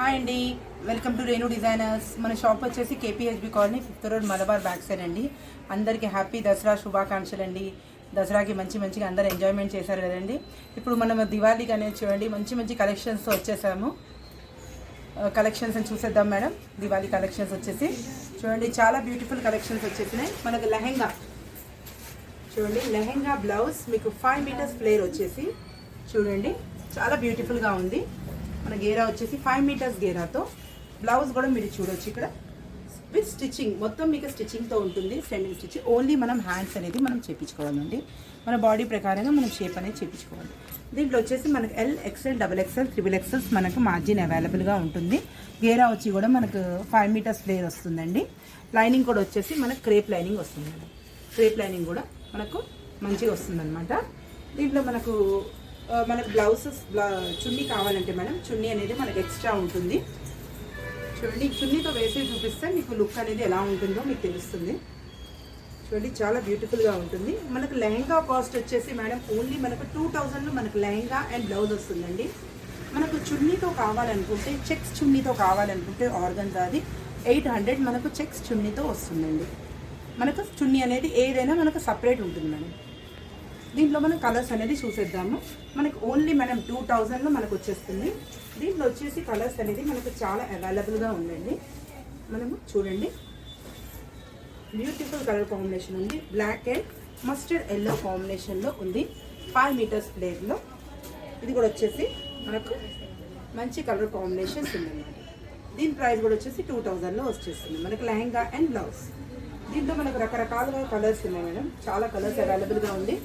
Hi అండి, welcome to Renu designers. మన shop వచ్చేసి KPHB colony 5th road Malabar back side అండి. అందరికీ హ్యాపీ దసరా శుభాకాంక్షలు అండి. దసరాకి మంచిగా అందరూ ఎంజాయ్మెంట్ చేశారు కదండి. ఇప్పుడు మనం దివాళీకి అనేది చూడండి మంచి కలెక్షన్స్ వచ్చేసాము. కలెక్షన్స్ అని చూసేద్దాం మేడం. దివాళీ కలెక్షన్స్ వచ్చేసి చూడండి, చాలా బ్యూటిఫుల్ కలెక్షన్స్ వచ్చేసినాయి. మనకు లెహెంగా చూడండి, లెహెంగా బ్లౌజ్ మీకు 5 మీటర్స్ ఫ్లేర్ వచ్చేసి చూడండి చాలా బ్యూటిఫుల్గా ఉంది. మన గేరా వచ్చేసి 5 మీటర్స్ గేరాతో బ్లౌజ్ కూడా మీరు చూడొచ్చు. ఇక్కడ విత్ స్టిచ్చింగ్ మొత్తం మీకు స్టిచ్చింగ్తో ఉంటుంది. సెండింగ్ స్టిచ్ ఓన్లీ మనం హ్యాండ్స్ అనేది మనం చేయించుకోవాలండి. మన బాడీ ప్రకారంగా మనం షేప్ అనేది చేయించుకోవాలి. దీంట్లో వచ్చేసి మనకు ఎల్, ఎక్స్ఎల్, XXL, XXL మనకు మార్జిన్ అవైలబుల్గా ఉంటుంది. గేరా వచ్చి కూడా మనకు 5 మీటర్స్ ఫ్లేర్ వస్తుందండి. లైనింగ్ కూడా వచ్చేసి మనకు క్రేప్ లైనింగ్ వస్తుంది. క్రేప్ లైనింగ్ కూడా మనకు మంచిగా వస్తుందన్నమాట. దీంట్లో మనకు బ్లౌజెస్ చున్నీ కావాలంటే మేడం, చున్నీ అనేది మనకు ఎక్స్ట్రా ఉంటుంది. చూడండి, చున్నీతో వేసి చూపిస్తే మీకు లుక్ అనేది ఎలా ఉంటుందో మీకు తెలుస్తుంది. చూడండి, చాలా బ్యూటిఫుల్గా ఉంటుంది. మనకు లెహంగా కాస్ట్ వచ్చేసి మేడం ఓన్లీ మనకు 2000 మనకు లెహంగా అండ్ బ్లౌజ్ వస్తుందండి. మనకు చున్నీతో కావాలనుకుంటే, చెక్స్ చున్నీతో కావాలనుకుంటే ఆర్గన్జాది 800 మనకు చెక్స్ చున్నీతో వస్తుందండి. మనకు చున్నీ అనేది ఏదైనా మనకు సపరేట్ ఉంటుంది మేడం. దీంట్లో మనం కలర్స్ అనేది చూసేద్దాము. మనకు ఓన్లీ మనం 2000లో మనకు వచ్చేస్తుంది. దీంట్లో వచ్చేసి కలర్స్ అనేది మనకు చాలా అవైలబుల్గా ఉందండి. మనము చూడండి, బ్యూటిఫుల్ కలర్ కాంబినేషన్ ఉంది. బ్లాక్ అండ్ మస్టర్డ్ ఎల్లో కాంబినేషన్లో ఉంది. 5 మీటర్స్ ఫ్లేర్లో ఇది కూడా వచ్చేసి మనకు మంచి కలర్ కాంబినేషన్స్ ఉందన్నమాట. దీని ప్రైస్ కూడా వచ్చేసి 2000లో వచ్చేస్తుంది మనకు లెహంగా అండ్ బ్లౌజ్. దీంట్లో మనకు రకరకాలుగా కలర్స్ ఉన్నాయి మేడం. చాలా కలర్స్ అవైలబుల్గా ఉంది.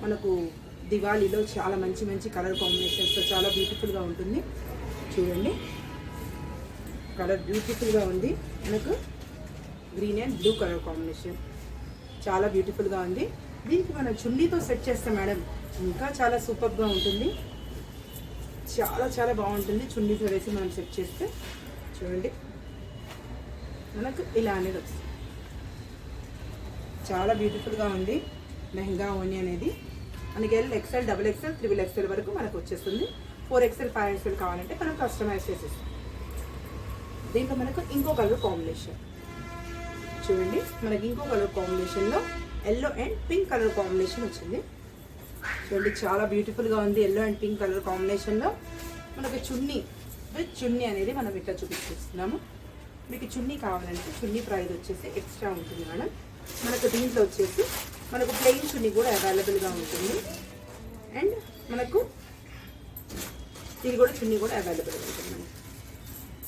మనకు దివాళీలో చాలా మంచి కలర్ కాంబినేషన్స్తో చాలా బ్యూటిఫుల్గా ఉంటుంది. చూడండి, కలర్ బ్యూటిఫుల్గా ఉంది. మనకు green and blue colour combination చాలా బ్యూటిఫుల్గా ఉంది. దీనికి మనం చున్నీతో సెట్ చేస్తాం మేడం, ఇంకా చాలా సూపర్గా ఉంటుంది. చాలా బాగుంటుంది చున్నీతో వేసి మనం సెట్ చేస్తే. చూడండి, మనకు ఇలా అనేది వస్తుంది. చాలా బ్యూటిఫుల్గా ఉంది లెహంగా ఓని అనేది. మనకి ఎల్, ఎక్స్ఎల్, XXL, XXL వరకు మనకు వచ్చేస్తుంది. 4XL, 5XL కావాలంటే మనం కస్టమైజ్ చేసేస్తాం. దీంట్లో మనకు ఇంకో కలర్ కాంబినేషన్ చూడండి, మనకి ఇంకో కలర్ కాంబినేషన్లో yellow and pink colour combination వచ్చింది. చూడండి, చాలా బ్యూటిఫుల్గా ఉంది. ఎల్లో అండ్ పింక్ కలర్ కాంబినేషన్లో మనకు చున్నీ విత్ చున్నీ అనేది మనం ఇట్లా చూపిస్తున్నాము. మీకు చున్నీ కావాలంటే చున్నీ ప్రైస్ వచ్చేసి ఎక్స్ట్రా ఉంటుంది మేడం. మనకు దీంట్లో వచ్చేసి మనకు ప్లెయిన్ చున్నీ కూడా అవైలబుల్గా ఉంటుంది. అండ్ మనకు ఇది కూడా చున్నీ కూడా అవైలబుల్గా ఉంటుంది మనకి.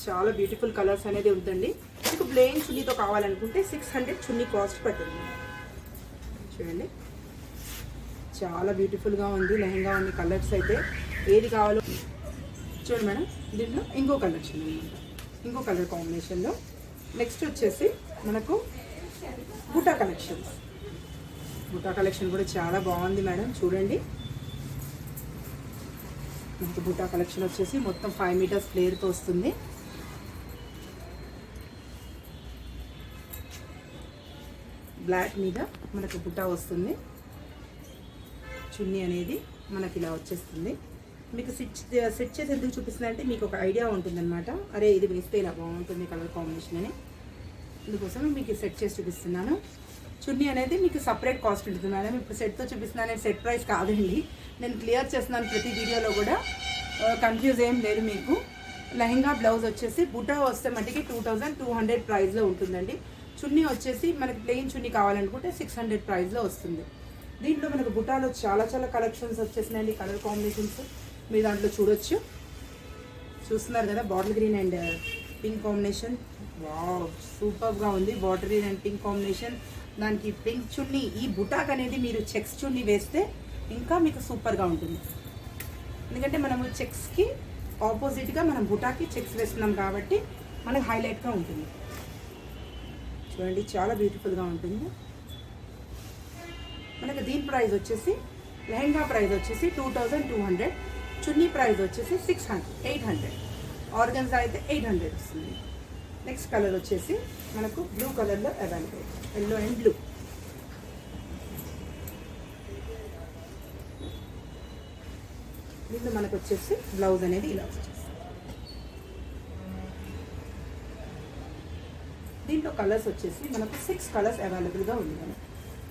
చాలా బ్యూటిఫుల్ కలర్స్ అనేది ఉందండి. మీకు ప్లెయిన్ చున్నీతో కావాలనుకుంటే 600 చున్నీ కాస్ట్ పడుతుంది. చూడండి, చాలా బ్యూటిఫుల్గా ఉంది లెహంగా ఉంది. కలర్స్ అయితే ఏది కావాలో చూడండి మేడం. దీంట్లో ఇంకో కలెక్షన్ అనమాట, ఇంకో కలర్ కాంబినేషన్లో. నెక్స్ట్ వచ్చేసి మనకు బుటా కలెక్షన్స్. బుటా కలెక్షన్ కూడా చాలా బాగుంది మేడం. చూడండి, మనకు బుటా కలెక్షన్ వచ్చేసి మొత్తం 5 మీటర్స్ ఫ్లేర్తో వస్తుంది. బ్లాక్ మీద మనకు బుటా వస్తుంది. చున్నీ అనేది మనకి ఇలా వచ్చేస్తుంది. మీకు సెట్ చేసి ఎందుకు చూపిస్తున్నా అంటే మీకు ఒక ఐడియా ఉంటుందన్నమాట. అరే ఇది వేస్తే ఇలా బాగుంటుంది కలర్ కాంబినేషన్ అని. అందుకోసం మీకు సెట్ చేసి చూపిస్తున్నాను. చున్నీ అనేది మీకు సపరేట్ కాస్ట్ ఉంటుంది మేడం. ఇప్పుడు సెట్తో చూపిస్తున్నాను, సెట్ ప్రైస్ కాదండి. నేను క్లియర్ చేస్తున్నాను ప్రతి వీడియోలో కూడా, కన్ఫ్యూజ్ ఏం లేదు మీకు. లెహంగా బ్లౌజ్ వచ్చేసి బుటా వస్తే మటుకి 2200 ప్రైస్లో ఉంటుందండి. చున్నీ వచ్చేసి మనకి ప్లెయిన్ చున్నీ కావాలనుకుంటే 600 ప్రైస్లో వస్తుంది. దీంట్లో మనకు బుటాలో చాలా కలెక్షన్స్ వచ్చేసినాయండి. కలర్ కాంబినేషన్స్ మీరు దాంట్లో చూడొచ్చు. చూస్తున్నారు కదా, bottle green and pink combination. Wow, సూపర్గా ఉంది. Bottle green and pink combination, దానికి పింక్ చున్నీ. ఈ బుటాక్ అనేది మీరు చెక్స్ చున్నీ వేస్తే ఇంకా మీకు సూపర్గా ఉంటుంది. ఎందుకంటే మనము చెక్స్కి ఆపోజిట్గా మనం బుటాకి చెక్స్ వేస్తున్నాం కాబట్టి మనకు హైలైట్గా ఉంటుంది. చూడండి, చాలా బ్యూటిఫుల్గా ఉంటుంది. మనకు దీని ప్రైస్ వచ్చేసి లెహంగా ప్రైస్ వచ్చేసి 2200, చున్నీ ప్రైస్ వచ్చేసి 800. ఆర్గన్జా అయితే 800 వస్తుంది. నెక్స్ట్ కలర్ వచ్చేసి మనకు బ్లూ కలర్లో అవైలబుల్, ఎల్లో అండ్ బ్లూ. దీంట్లో మనకు వచ్చేసి బ్లౌజ్ అనేది ఇలా వచ్చేసి దీంట్లో కలర్స్ వచ్చేసి మనకు 6 కలర్స్ అవైలబుల్గా ఉంది మేడం.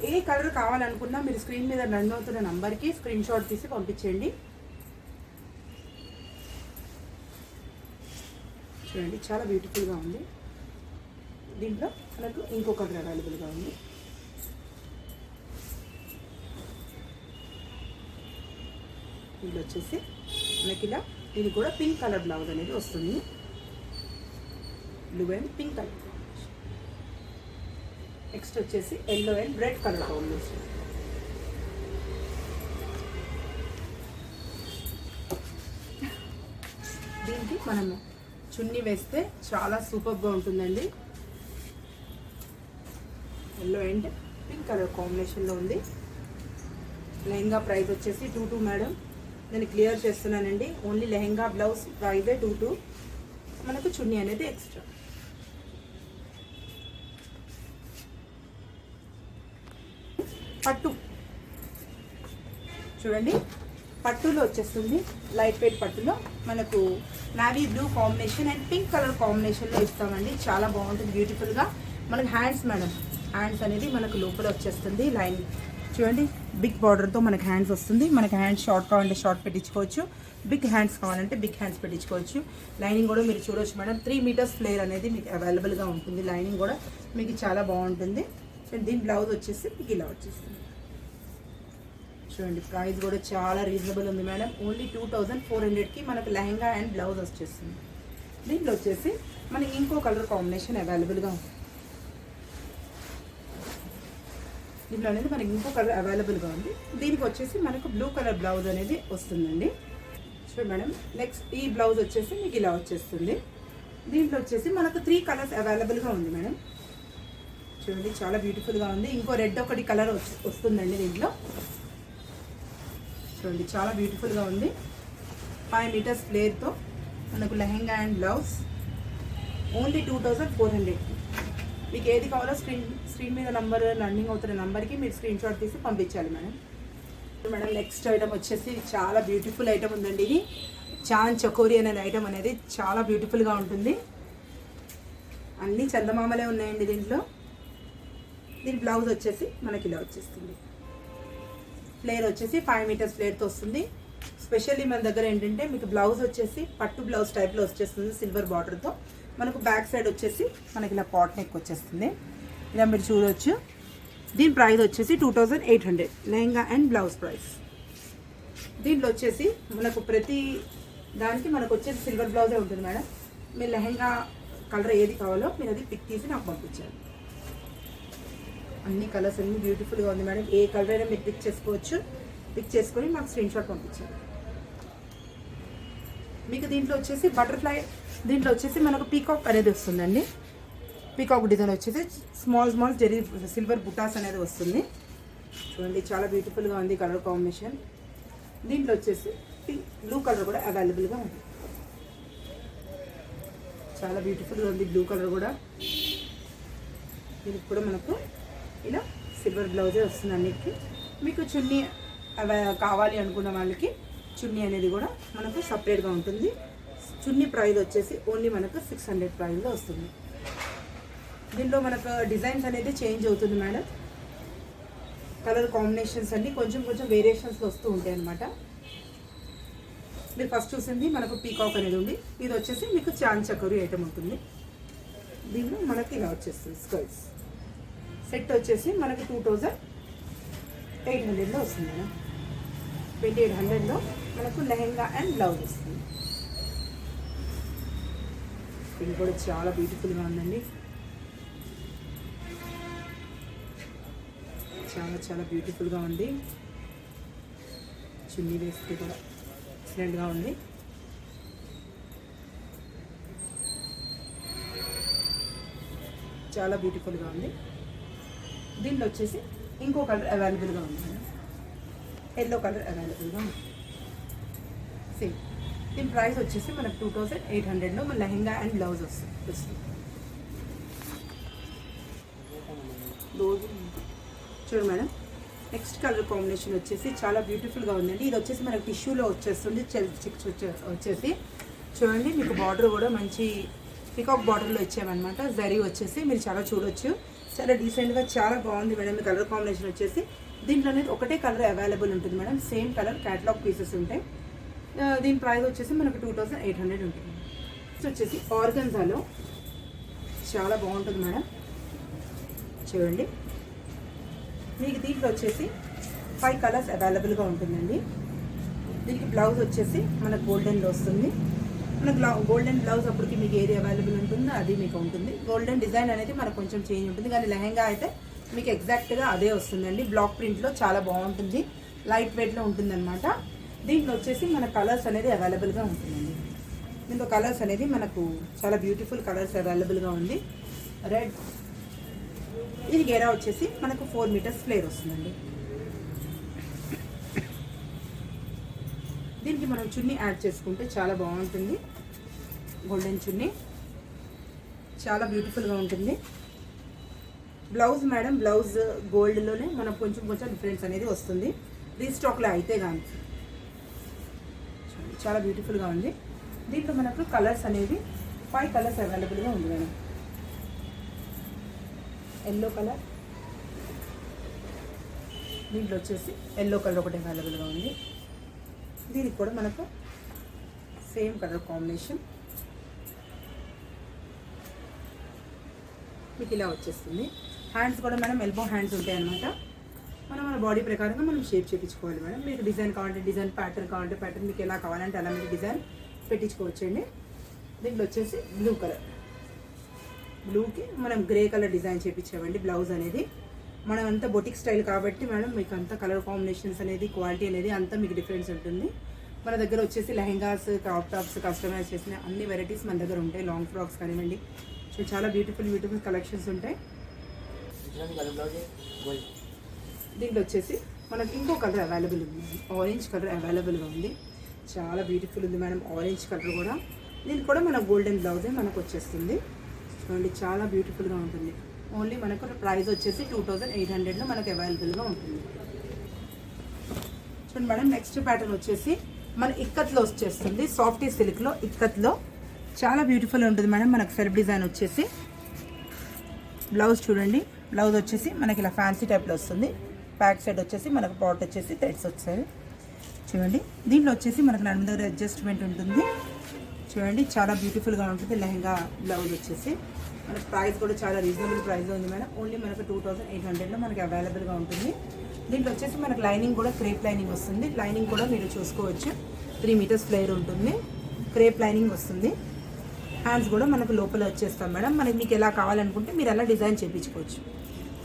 ఏ కలర్ కావాలనుకున్నా మీరు స్క్రీన్ మీద రన్ అవుతున్న నంబర్కి స్క్రీన్ షాట్ తీసి పంపించండి. చూడండి చాలా బ్యూటిఫుల్గా ఉంది. దీంట్లో మనకు ఇంకో కలర్ అవైలబుల్గా ఉంది. దీంట్లో వచ్చేసి మనకి ఇలా దీనికి కూడా పింక్ కలర్ బ్లౌజ్ అనేది వస్తుంది. Blue and pink colour. Next వచ్చేసి yellow and red colour combination. దీనికి మనము చున్నీ వేస్తే చాలా సూపర్గా ఉంటుందండి. ఎల్లో అండ్ పింక్ కలర్ కాంబినేషన్లో ఉంది. లెహంగా ప్రైస్ వచ్చేసి 22 మేడం. నేను క్లియర్ చేస్తున్నానండి. ఓన్లీ లెహంగా బ్లౌజ్ ప్రైజే 22. మనకు చున్నీ అనేది ఎక్స్ట్రా. పట్టు చూడండి, పట్టులో వచ్చేస్తుంది. లైట్ వెయిట్ పట్టులో మనకు navy blue combination and pink colour కాంబినేషన్లో ఇస్తామండి. చాలా బాగుంటుంది బ్యూటిఫుల్గా. మనకు హ్యాండ్స్ మేడం, హ్యాండ్స్ అనేది మనకు లోపల వచ్చేస్తుంది. లైన్ చూడండి, బిగ్ బార్డర్తో మనకు హ్యాండ్స్ వస్తుంది. మనకి హ్యాండ్స్ షార్ట్ కావాలంటే షార్ట్ పెట్టించుకోవచ్చు, బిగ్ హ్యాండ్స్ కావాలంటే బిగ్ హ్యాండ్స్ పెట్టించుకోవచ్చు. లైనింగ్ కూడా మీరు చూడవచ్చు మేడం. 3 మీటర్స్ ఫ్లేర్ అనేది మీకు అవైలబుల్గా ఉంటుంది. లైనింగ్ కూడా మీకు చాలా బాగుంటుంది. దీని బ్లౌజ్ వచ్చేసి మీకు ఇలా వచ్చేస్తుంది. చూడండి, ప్రైస్ కూడా చాలా రీజనబుల్ ఉంది మేడం. ఓన్లీ 2400కి మనకు లెహంగా అండ్ బ్లౌజ్ వచ్చేస్తుంది. దీంట్లో వచ్చేసి మనకి ఇంకో కలర్ కాంబినేషన్ అవైలబుల్గా ఉంది. దీంట్లో అనేది మనకి ఇంకో కలర్ అవైలబుల్గా ఉంది. దీనికి వచ్చేసి మనకు బ్లూ కలర్ బ్లౌజ్ అనేది వస్తుందండి. చూడండి మేడం, నెక్స్ట్ ఈ బ్లౌజ్ వచ్చేసి మీకు ఇలా వచ్చేస్తుంది. దీంట్లో వచ్చేసి మనకు 3 కలర్స్ అవైలబుల్గా ఉంది మేడం. చూడండి చాలా బ్యూటిఫుల్గా ఉంది. ఇంకో రెడ్ ఒకటి కలర్ వస్తుందండి దీంట్లో. చూడండి చాలా బ్యూటిఫుల్గా ఉంది. 5 మీటర్స్ ఫ్లేర్తో మనకు లెహంగా అండ్ బ్లౌజ్ ఓన్లీ 2400. మీకు ఏది కావాలో స్క్రీన్ మీద నంబర్ రన్నింగ్ అవుతున్న నంబర్కి మీరు స్క్రీన్ షాట్ తీసి పంపించాలి మేడం. మేడం నెక్స్ట్ ఐటమ్ వచ్చేసి చాలా బ్యూటిఫుల్ ఐటమ్ ఉందండి. ఇది చాన్ చకోరి అనే ఐటమ్ అనేది చాలా బ్యూటిఫుల్గా ఉంటుంది. అన్నీ చందమామలే ఉన్నాయండి దీంట్లో. దీని బ్లౌజ్ వచ్చేసి మనకి ఇలా వచ్చేస్తుంది. ఫ్లేర్ వచ్చేసి 5 మీటర్స్ ఫ్లేర్తో వస్తుంది. స్పెషల్లీ మన దగ్గర ఏంటంటే మీకు బ్లౌజ్ వచ్చేసి పట్టు బ్లౌజ్ టైప్లో వచ్చేస్తుంది సిల్వర్ బార్డర్తో. మనకు బ్యాక్ సైడ్ వచ్చేసి మనకి ఇలా పాట్ నెక్ వచ్చేస్తుంది. ఇలా మీరు చూడవచ్చు. దీని ప్రైస్ వచ్చేసి 2800 లెహంగా అండ్ బ్లౌజ్ ప్రైస్. దీంట్లో వచ్చేసి మనకు ప్రతి దానికి మనకు వచ్చేసి సిల్వర్ బ్లౌజే ఉంటుంది మేడం. మీరు లెహంగా కలర్ ఏది కావాలో మీరు అది పిక్ తీసి నాకు పంపించాలి. అన్ని కలర్స్ అన్ని బ్యూటిఫుల్గా ఉంది మేడం. ఏ కలర్ అయినా మీరు పిక్ చేసుకోవచ్చు. పిక్ చేసుకొని మాకు స్క్రీన్ షాట్ పంపించాలి. మీకు దీంట్లో వచ్చేసి బటర్ఫ్లై, దీంట్లో వచ్చేసి మనకు పీకాక్ అనేది వస్తుందండి. పీకాక్ డిజైన్ వచ్చేసి స్మాల్ జెరీ సిల్వర్ బుటాస్ అనేది వస్తుంది. చూడండి చాలా బ్యూటిఫుల్గా ఉంది కలర్ కాంబినేషన్. దీంట్లో వచ్చేసి బ్లూ కలర్ కూడా అవైలబుల్గా ఉంది. చాలా బ్యూటిఫుల్గా ఉంది బ్లూ కలర్ కూడా. దీనికి కూడా మనకు ఇలా సిల్వర్ బ్లౌజే వస్తుంది అన్నిటికీ. మీకు చున్నీ కావాలి అనుకున్న వాళ్ళకి చున్నీ అనేది కూడా మనకు సపరేట్గా ఉంటుంది. చున్నీ ప్రైస్ వచ్చేసి ఓన్లీ మనకు 600 ప్రైస్లో వస్తుంది. దీనిలో మనకు డిజైన్స్ అనేది చేంజ్ అవుతుంది మేడం. కలర్ కాంబినేషన్స్ అన్నీ కొంచెం వేరియేషన్స్లో వస్తూ ఉంటాయి అన్నమాట. మీరు ఫస్ట్ చూసింది మనకు పీకాక్ అనేది ఉంది. ఇది వచ్చేసి మీకు చాన్ చకోరి ఐటమ్ ఉంటుంది. దీనిలో మనకి ఇలా వచ్చేస్తుంది స్కర్ట్స్. సెట్ వచ్చేసి మనకి 2800లో వస్తుంది మేడం. 2800లో మనకు లెహంగా అండ్ బ్లౌజ్ వస్తుంది. ఇది కూడా చాలా బ్యూటిఫుల్గా ఉందండి. చాలా బ్యూటిఫుల్గా ఉంది. చున్నీ వేస్తే కూడా ఎక్సలెంట్గా ఉంది. చాలా బ్యూటిఫుల్గా ఉంది. దీంట్లో వచ్చేసి ఇంకో కలర్ అవైలబుల్గా ఉంది మేడం. ఎల్లో కలర్ అవైలబుల్గా ఉంది. సేమ్ దీని ప్రైస్ వచ్చేసి మనకు 2800లో మన లెహంగా అండ్ బ్లౌజ్ వస్తుంది. చూడు మేడం, నెక్స్ట్ కలర్ కాంబినేషన్ వచ్చేసి చాలా బ్యూటిఫుల్గా ఉందండి. ఇది వచ్చేసి మనకు టిష్యూలో వచ్చేస్తుంది. చెక్స్ వచ్చేసి చూడండి, మీకు బార్డర్ కూడా మంచి పికాక్ బార్డర్లో ఇచ్చామన్నమాట. జరీ వచ్చేసి మీరు చాలా చూడొచ్చు, చాలా డీసెంట్గా చాలా బాగుంది మేడం. కలర్ కాంబినేషన్ వచ్చేసి దీంట్లో అనేది ఒకటే కలర్ అవైలబుల్ ఉంటుంది madam. Same colour catalogue pieces ఉంటాయి. దీని ప్రైస్ వచ్చేసి మనకు 2800 ఉంటుంది. నెక్స్ట్ వచ్చేసి ఆర్గన్జాలో చాలా బాగుంటుంది మేడం. చూడండి, మీకు దీంట్లో వచ్చేసి 5 కలర్స్ అవైలబుల్గా ఉంటుందండి. దీనికి బ్లౌజ్ వచ్చేసి మనకు గోల్డెన్లో వస్తుంది. మనకు గోల్డెన్ బ్లౌజ్ అప్పటికి మీకు ఏది అవైలబుల్ ఉంటుందో అది మీకు ఉంటుంది. గోల్డెన్ డిజైన్ అనేది మనకు కొంచెం చేంజ్ ఉంటుంది, కానీ లెహంగా అయితే మీకు ఎగ్జాక్ట్గా అదే వస్తుందండి. బ్లాక్ ప్రింట్లో చాలా బాగుంటుంది, లైట్ వెయిట్లో ఉంటుందన్నమాట. దీంట్లో వచ్చేసి మన కలర్స్ అనేది అవైలబుల్గా ఉంటుందండి. దీంట్లో కలర్స్ అనేది మనకు చాలా బ్యూటిఫుల్ కలర్స్ అవైలబుల్గా ఉంది. రెడ్, ఇది గేరా వచ్చేసి మనకు 4 మీటర్స్ ఫ్లేర్ వస్తుందండి. దీనికి మనం చున్నీ యాడ్ చేసుకుంటే చాలా బాగుంటుంది. గోల్డెన్ చున్నీ చాలా బ్యూటిఫుల్గా ఉంటుంది. బ్లౌజ్ మేడం, బ్లౌజ్ గోల్డ్లోనే మనం కొంచెం డిఫరెన్స్ అనేది వస్తుంది రీస్టాక్లో అయితే కానీ. చాలా బ్యూటిఫుల్గా ఉంది. దీంట్లో మనకు కలర్స్ అనేది 5 కలర్స్ అవైలబుల్గా ఉంది మేడం. ఎల్లో కలర్, దీంట్లో వచ్చేసి ఎల్లో కలర్ ఒకటి అవైలబుల్గా ఉంది. దీనికి కూడా మనకు సేమ్ కలర్ కాంబినేషన్ మీకు ఇలా వచ్చేస్తుంది. హ్యాండ్స్ కూడా మనం ఎల్బో హ్యాండ్స్ ఉంటాయి అన్నమాట. మన బాడీ ప్రకారంగా మనం షేప్ చేయించుకోవాలి మేడం. మీకు డిజైన్ కావాలంటే డిజైన్, ప్యాటర్న్ కావాలంటే ప్యాటర్న్, మీకు ఎలా కావాలంటే అలా మీరు డిజైన్ పెట్టించుకోవచ్చండి. దీంట్లో వచ్చేసి బ్లూ కలర్, బ్లూకి మనం గ్రే కలర్ డిజైన్ చేయించామండి. బ్లౌజ్ అనేది మనం అంతా బొటిక్ స్టైల్ కాబట్టి మేడం మీకు అంతా కలర్ కాంబినేషన్స్ అనేది, క్వాలిటీ అనేది అంతా మీకు డిఫరెన్స్ ఉంటుంది. మన దగ్గర వచ్చేసి లెహెంగాస్, క్రాప్ టాప్స్ కస్టమైజ్ చేసిన అన్ని వెరైటీస్ మన దగ్గర ఉంటాయి. లాంగ్ ఫ్రాక్స్ కానివ్వండి, సో చాలా బ్యూటిఫుల్ కలెక్షన్స్ ఉంటాయి. దీంట్లో వచ్చేసి మనకి ఇంకో కలర్ అవైలబుల్ ఉంది, ఆరెంజ్ కలర్ అవైలబుల్గా ఉంది. చాలా బ్యూటిఫుల్ ఉంది మేడం ఆరెంజ్ కలర్ కూడా. దీనికి కూడా మన గోల్డెన్ బ్లౌజే మనకు వచ్చేస్తుంది. చూడండి, చాలా బ్యూటిఫుల్గా ఉంటుంది. ఓన్లీ మనకు ప్రైస్ వచ్చేసి 2800లో మనకు అవైలబుల్గా ఉంటుంది. చూడండి మేడం, నెక్స్ట్ ప్యాటర్న్ వచ్చేసి మన ఇక్కత్లో వచ్చేస్తుంది. సాఫ్టీ సిల్క్లో ఇక్కత్లో చాలా బ్యూటిఫుల్ ఉంటుంది మేడం. మనకు సెల్ఫ్ డిజైన్ వచ్చేసి బ్లౌజ్ చూడండి, బ్లౌజ్ వచ్చేసి మనకి ఇలా ఫ్యాన్సీ టైప్లో వస్తుంది. బ్యాక్ సైడ్ వచ్చేసి మనకు పాట్ వచ్చేసి థ్రెడ్స్ వచ్చాయి. చూడండి, దీంట్లో వచ్చేసి మనకు నడుము దగ్గర అడ్జస్ట్మెంట్ ఉంటుంది. చూడండి, చాలా బ్యూటిఫుల్గా ఉంటుంది. లెహంగా బ్లౌజ్ వచ్చేసి మనకు ప్రైస్ కూడా చాలా రీజనబుల్ ప్రైస్లో ఉంది మేడం. ఓన్లీ మనకు 2800లో మనకి అవైలబుల్గా ఉంటుంది. దీంట్లో వచ్చేసి మనకు లైనింగ్ కూడా క్రేప్ లైనింగ్ వస్తుంది. లైనింగ్ కూడా మీరు చూసుకోవచ్చు, 3 మీటర్స్ ఫ్లేర్ ఉంటుంది, క్రేప్ లైనింగ్ వస్తుంది. హ్యాండ్స్ కూడా మనకు లోపల వచ్చేస్తాం మేడం. మనకి మీకు ఎలా కావాలనుకుంటే మీరు అలా డిజైన్ చేయించుకోవచ్చు.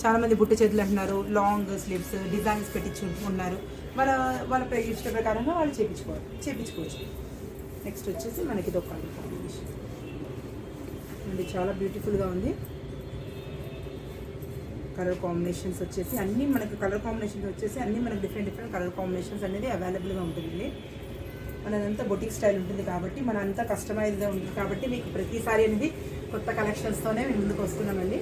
చాలామంది బుట్ట చేతులు అంటున్నారు, లాంగ్ స్లీవ్స్ డిజైన్స్ పెట్టించుకున్నారు. వాళ్ళ ఇష్ట ప్రకారంగా వాళ్ళు చేయించుకోవచ్చు. నెక్స్ట్ వచ్చేసి మనకి ఇది ఒక కలర్ కాంబినేషన్ అండి, చాలా బ్యూటిఫుల్గా ఉంది. కలర్ కాంబినేషన్స్ వచ్చేసి అన్నీ మనకి మనకి డిఫరెంట్ కలర్ కాంబినేషన్స్ అనేది అవైలబుల్గా ఉంటుంది. మనదంతా బొటిక్ స్టైల్ ఉంటుంది కాబట్టి మన అంతా కస్టమైజ్గా ఉంటుంది కాబట్టి మీకు ప్రతిసారి అనేది కొత్త కలెక్షన్స్తోనే మేము ముందుకు వస్తున్నామండి.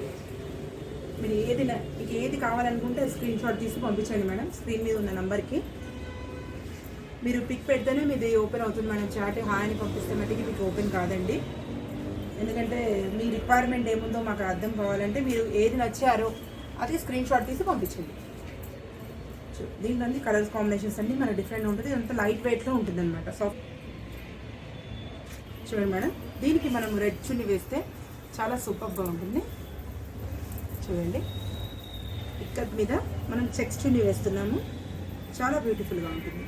మీకు ఏది కావాలనుకుంటే స్క్రీన్ షాట్ తీసి పంపించండి మేడం. స్క్రీన్ మీద ఉన్న నెంబర్కి మీరు పిక్ పెడితేనే మీది ఓపెన్ అవుతుంది మేడం. చాట్ హాయ్ అని పంపిస్తే మటుకి మీకు ఓపెన్ కాదండి. ఎందుకంటే మీ రిక్వైర్మెంట్ ఏముందో మాకు అర్థం కావాలంటే మీరు ఏది నచ్చారో అది స్క్రీన్ షాట్ తీసి పంపించండి. దీంట్లో అన్ని కలర్స్ కాంబినేషన్స్ అన్నీ మన డిఫరెంట్ ఉంటుంది. ఇదంతా లైట్ వెయిట్లో ఉంటుంది అనమాట. సాఫ్ట్ చూడండి మేడం, దీనికి మనం రెడ్ చున్నీ వేస్తే చాలా సూపర్గా ఉంటుంది. చూడండి, ఇక్కడ మీద మనం చెక్స్ చున్నీ వేస్తున్నాము, చాలా బ్యూటిఫుల్గా ఉంటుంది.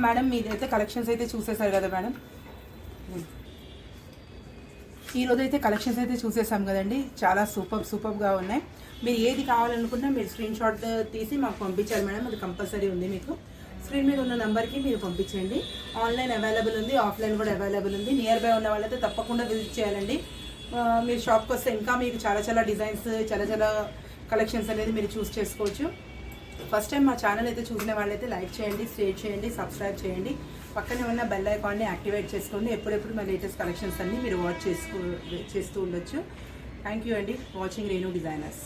మేడం మీదైతే కలెక్షన్స్ అయితే చూసేసారు కదా మేడం. ఈరోజు అయితే కలెక్షన్స్ అయితే చూసేసాం కదండి, చాలా సూపర్గా ఉన్నాయి. మీరు ఏది కావాలనుకున్నా మీరు స్క్రీన్ షాట్ తీసి మాకు పంపించాలి మేడం, అది కంపల్సరీ ఉంది. మీకు స్క్రీన్ మీద ఉన్న నెంబర్కి మీరు పంపించండి. ఆన్లైన్ అవైలబుల్ ఉంది, ఆఫ్లైన్ కూడా అవైలబుల్ ఉంది. నియర్ బై ఉన్న వాళ్ళైతే తప్పకుండా విజిట్ చేయాలండి. మీరు షాప్కి వస్తే ఇంకా మీకు చాలా డిజైన్స్, చాలా కలెక్షన్స్ అనేది మీరు చూస్ చేసుకోవచ్చు. ఫస్ట్ టైం మా ఛానల్ అయితే చూసిన వాళ్ళైతే లైక్ చేయండి, షేర్ చేయండి, సబ్స్క్రైబ్ చేయండి. పక్కనే ఉన్న బెల్ ఐకాన్ని యాక్టివేట్ చేసుకోండి. ఎప్పుడెప్పుడు మా లేటెస్ట్ కలెక్షన్స్ అన్నీ మీరు వాచ్ చేస్తూ ఉండొచ్చు. థ్యాంక్ యూ అండి వాచింగ్ రేణు డిజైనర్స్.